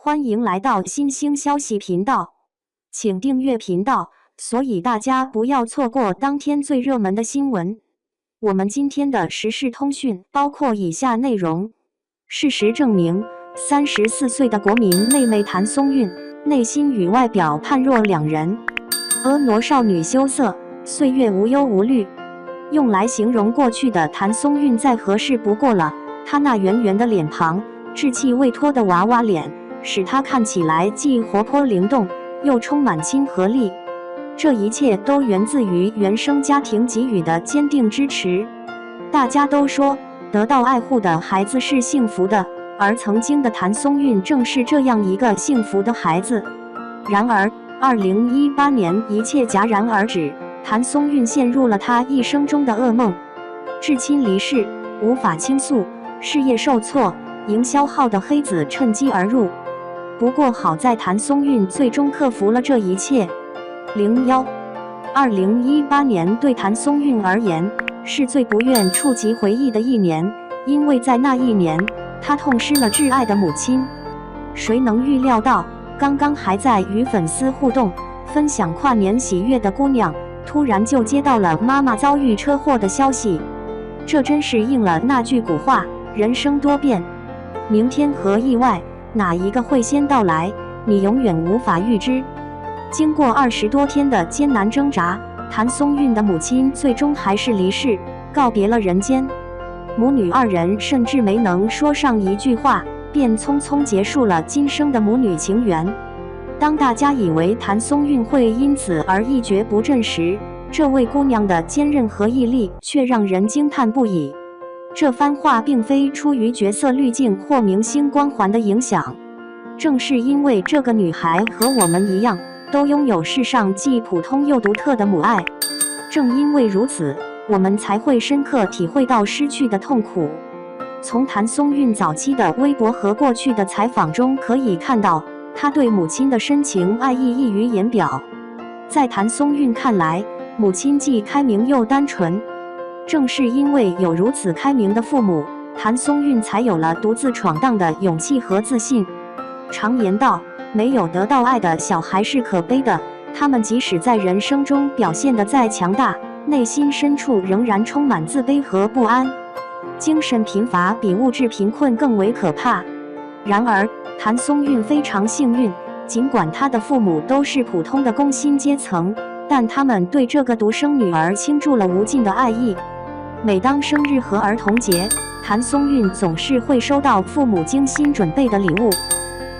欢迎来到新兴消息频道，请订阅频道，所以大家不要错过当天最热门的新闻。我们今天的时事通讯包括以下内容：事实证明，34岁的国民妹妹谭松韵，内心与外表判若两人。婀娜少女羞涩，岁月无忧无虑。用来形容过去的谭松韵再合适不过了，她那圆圆的脸庞，稚气未脱的娃娃脸，使她看起来既活泼灵动，又充满亲和力。这一切都源自于原生家庭给予的坚定支持。大家都说，得到爱护的孩子是幸福的，而曾经的谭松韵正是这样一个幸福的孩子。然而，2018年一切戛然而止，谭松韵陷入了她一生中的噩梦：至亲离世，无法倾诉，事业受挫，营销号的黑子趁机而入。不过好在谭松韵最终克服了这一切。2018年对谭松韵而言是最不愿触及回忆的一年，因为在那一年，她痛失了挚爱的母亲。谁能预料到，刚刚还在与粉丝互动、分享跨年喜悦的姑娘，突然就接到了妈妈遭遇车祸的消息。这真是应了那句古话：人生多变，明天和意外，哪一个会先到来，你永远无法预知。经过20多天的艰难挣扎，谭松韵的母亲最终还是离世，告别了人间。母女二人甚至没能说上一句话，便匆匆结束了今生的母女情缘。当大家以为谭松韵会因此而一蹶不振时，这位姑娘的坚韧和毅力却让人惊叹不已。这番话并非出于角色滤镜或明星光环的影响，正是因为这个女孩和我们一样，都拥有世上既普通又独特的母爱。正因为如此，我们才会深刻体会到失去的痛苦。从谭松韵早期的微博和过去的采访中可以看到，她对母亲的深情爱意溢于言表。在谭松韵看来，母亲既开明又单纯。正是因为有如此开明的父母，谭松韵才有了独自闯荡的勇气和自信。常言道，没有得到爱的小孩是可悲的，他们即使在人生中表现得再强大，内心深处仍然充满自卑和不安。精神贫乏比物质贫困更为可怕。然而，谭松韵非常幸运，尽管她的父母都是普通的工薪阶层，但他们对这个独生女儿倾注了无尽的爱意。每当生日和儿童节，谭松韵总是会收到父母精心准备的礼物。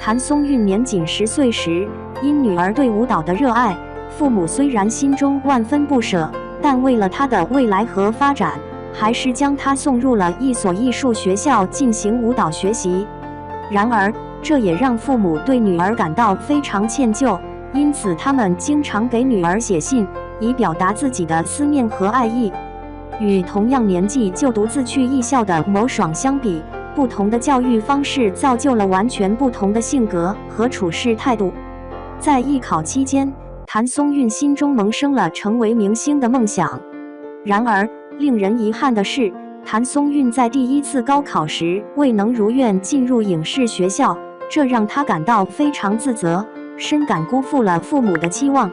谭松韵年仅10岁时，因女儿对舞蹈的热爱，父母虽然心中万分不舍，但为了她的未来和发展，还是将她送入了一所艺术学校进行舞蹈学习。然而，这也让父母对女儿感到非常歉疚，因此他们经常给女儿写信，以表达自己的思念和爱意。与同样年纪就独自去艺校的某爽相比，不同的教育方式造就了完全不同的性格和处事态度。在艺考期间，谭松韵心中萌生了成为明星的梦想。然而，令人遗憾的是，谭松韵在第一次高考时未能如愿进入影视学校，这让她感到非常自责，深感辜负了父母的期望。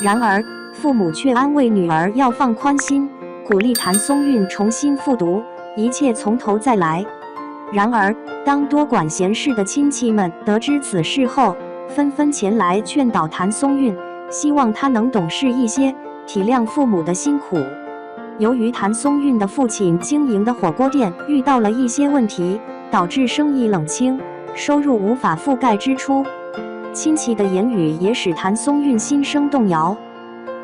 然而，父母却安慰女儿要放宽心，鼓励谭松韵重新复读，一切从头再来。然而，当多管闲事的亲戚们得知此事后，纷纷前来劝导谭松韵，希望她能懂事一些，体谅父母的辛苦。由于谭松韵的父亲经营的火锅店遇到了一些问题，导致生意冷清，收入无法覆盖支出。亲戚的言语也使谭松韵心生动摇。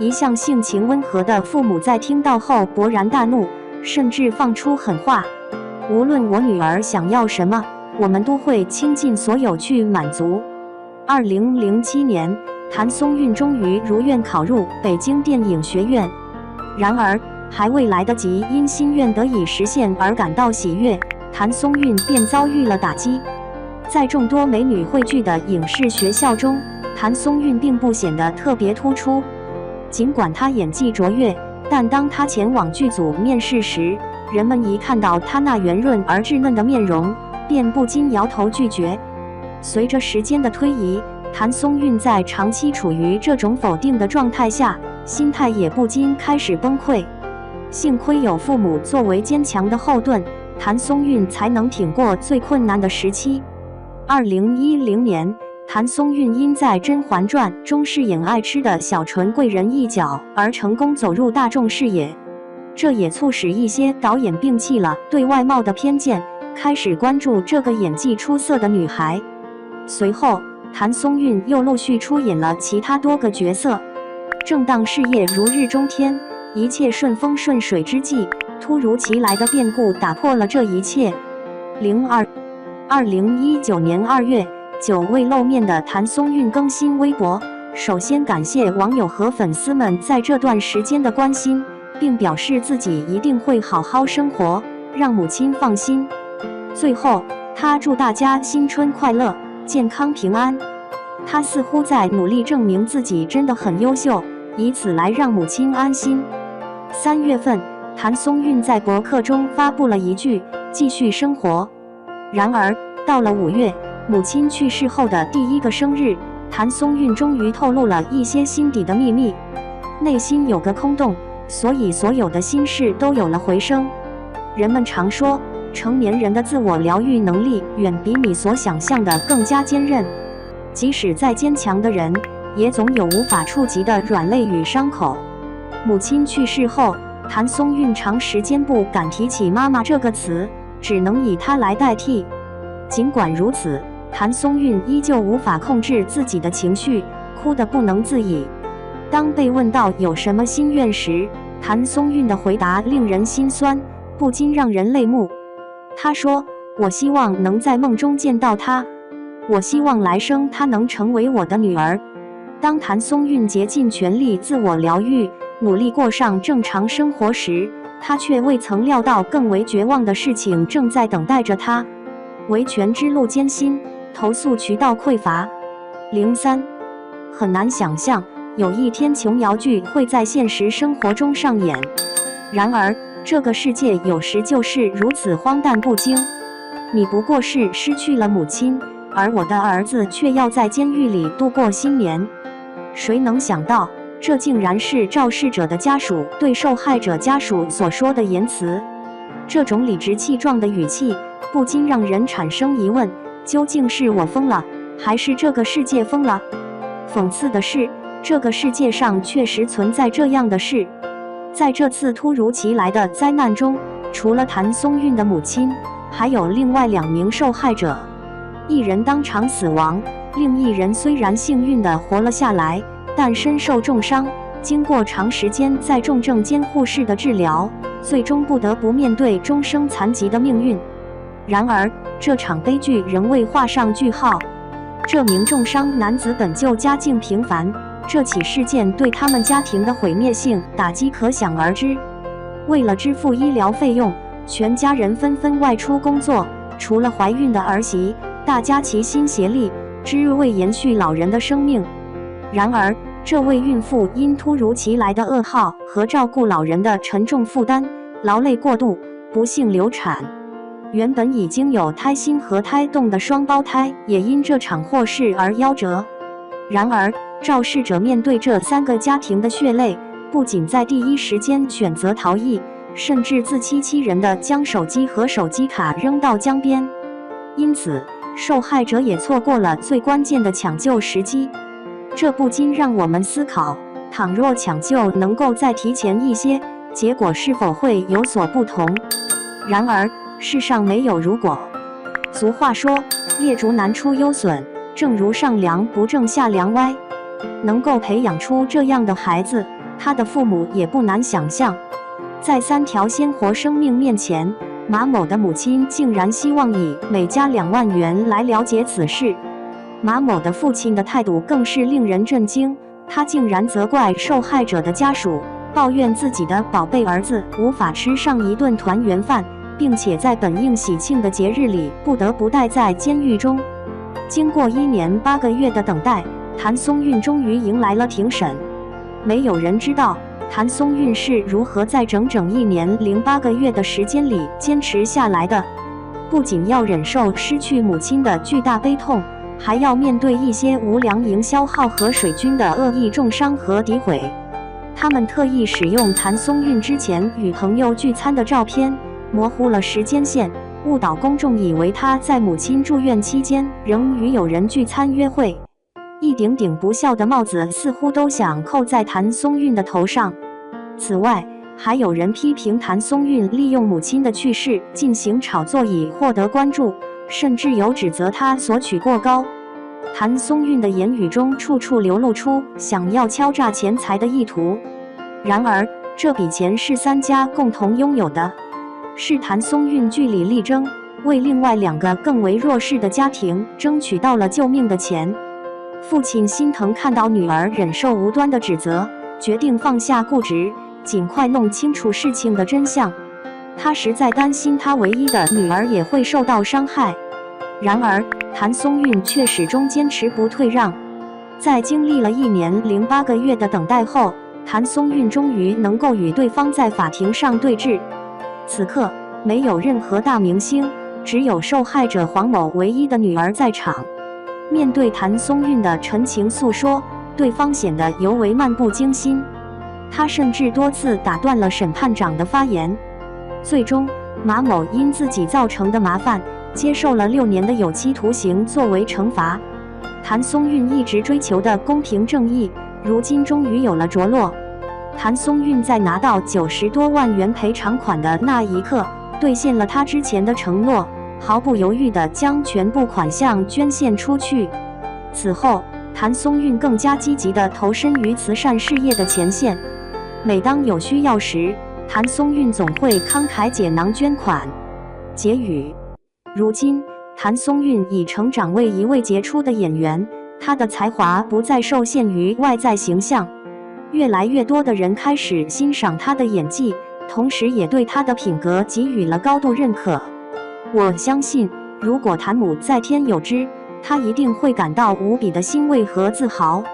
一向性情温和的父母在听到后勃然大怒，甚至放出狠话：无论我女儿想要什么，我们都会倾尽所有去满足。2007年，谭松韵终于如愿考入北京电影学院。然而，还未来得及因心愿得以实现而感到喜悦，谭松韵便遭遇了打击。在众多美女汇聚的影视学校中，谭松韵并不显得特别突出。尽管她演技卓越，但当她前往剧组面试时，人们一看到她那圆润而稚嫩的面容，便不禁摇头拒绝。随着时间的推移，谭松韵在长期处于这种否定的状态下，心态也不禁开始崩溃。幸亏有父母作为坚强的后盾，谭松韵才能挺过最困难的时期。2010年，谭松韵因在《甄嬛传》中饰演爱吃的小纯贵人一角而成功走入大众视野，这也促使一些导演摒弃了对外貌的偏见，开始关注这个演技出色的女孩。随后，谭松韵又陆续出演了其他多个角色。正当事业如日中天，一切顺风顺水之际，突如其来的变故打破了这一切。2019年2月，久未露面的谭松韵更新微博，首先感谢网友和粉丝们在这段时间的关心，并表示自己一定会好好生活，让母亲放心。最后，她祝大家新春快乐，健康平安。她似乎在努力证明自己真的很优秀，以此来让母亲安心。3月份，谭松韵在博客中发布了一句“继续生活”。然而，到了5月，母亲去世后的第一个生日，谭松韵终于透露了一些心底的秘密。内心有个空洞，所以所有的心事都有了回声。人们常说，成年人的自我疗愈能力远比你所想象的更加坚韧。即使再坚强的人，也总有无法触及的软肋与伤口。母亲去世后，谭松韵长时间不敢提起妈妈这个词，只能以她来代替。尽管如此，谭松韵依旧无法控制自己的情绪，哭得不能自已。当被问到有什么心愿时，谭松韵的回答令人心酸，不禁让人泪目。她说：“我希望能在梦中见到她，我希望来生她能成为我的女儿。”当谭松韵竭尽全力自我疗愈，努力过上正常生活时，她却未曾料到更为绝望的事情正在等待着她。维权之路艰辛，投诉渠道匮乏。03，很难想象有一天琼瑶剧会在现实生活中上演。然而，这个世界有时就是如此荒诞不经。你不过是失去了母亲，而我的儿子却要在监狱里度过新年。谁能想到，这竟然是肇事者的家属对受害者家属所说的言辞？这种理直气壮的语气，不禁让人产生疑问：究竟是我疯了，还是这个世界疯了？讽刺的是，这个世界上确实存在这样的事。在这次突如其来的灾难中，除了谭松韵的母亲，还有另外2名受害者，一人当场死亡，另一人虽然幸运地活了下来，但身受重伤，经过长时间在重症监护室的治疗，最终不得不面对终生残疾的命运。然而，这场悲剧仍未画上句号。这名重伤男子本就家境平凡，这起事件对他们家庭的毁灭性打击可想而知。为了支付医疗费用，全家人纷纷外出工作，除了怀孕的儿媳，大家齐心协力，只为延续老人的生命。然而，这位孕妇因突如其来的噩耗和照顾老人的沉重负担，劳累过度，不幸流产。原本已经有胎心和胎动的双胞胎，也因这场祸事而夭折。然而，肇事者面对这3个家庭的血泪，不仅在第一时间选择逃逸，甚至自欺欺人地将手机和手机卡扔到江边。因此，受害者也错过了最关键的抢救时机。这不禁让我们思考，倘若抢救能够再提前一些，结果是否会有所不同？然而，世上没有如果。俗话说，劣竹难出优笋，正如上梁不正下梁歪。能够培养出这样的孩子，他的父母也不难想象。在3条鲜活生命面前，马某的母亲竟然希望以每家2万元来了解此事。马某的父亲的态度更是令人震惊，他竟然责怪受害者的家属，抱怨自己的宝贝儿子无法吃上一顿团圆饭，并且在本应喜庆的节日里不得不待在监狱中。经过1年8个月的等待，谭松韵终于迎来了庭审。没有人知道谭松韵是如何在整整1年08个月的时间里坚持下来的。不仅要忍受失去母亲的巨大悲痛，还要面对一些无良营销号和水军的恶意重伤和诋毁。他们特意使用谭松韵之前与朋友聚餐的照片，模糊了时间线，误导公众以为她在母亲住院期间仍与友人聚餐约会。一顶顶不孝的帽子似乎都想扣在谭松韵的头上。此外，还有人批评谭松韵利用母亲的去世进行炒作以获得关注，甚至有指责她索取过高。谭松韵的言语中处处流露出想要敲诈钱财的意图。然而，这笔钱是3家共同拥有的，是谭松韵据理力争，为另外2个更为弱势的家庭争取到了救命的钱。父亲心疼看到女儿忍受无端的指责，决定放下固执，尽快弄清楚事情的真相。他实在担心他唯一的女儿也会受到伤害。然而，谭松韵却始终坚持不退让。在经历了1年08个月的等待后，谭松韵终于能够与对方在法庭上对峙。此刻，没有任何大明星，只有受害者黄某唯一的女儿在场。面对谭松韵的陈情诉说，对方显得尤为漫不经心。他甚至多次打断了审判长的发言。最终，马某因自己造成的麻烦，接受了6年的有期徒刑作为惩罚。谭松韵一直追求的公平正义，如今终于有了着落。谭松韵在拿到90多万元赔偿款的那一刻，兑现了他之前的承诺，毫不犹豫地将全部款项捐献出去。此后，谭松韵更加积极地投身于慈善事业的前线。每当有需要时，谭松韵总会慷慨解囊捐款。结语：如今，谭松韵已成长为一位杰出的演员，她的才华不再受限于外在形象，越来越多的人开始欣赏她的演技，同时也对她的品格给予了高度认可。我相信，如果谭母在天有知，她一定会感到无比的欣慰和自豪。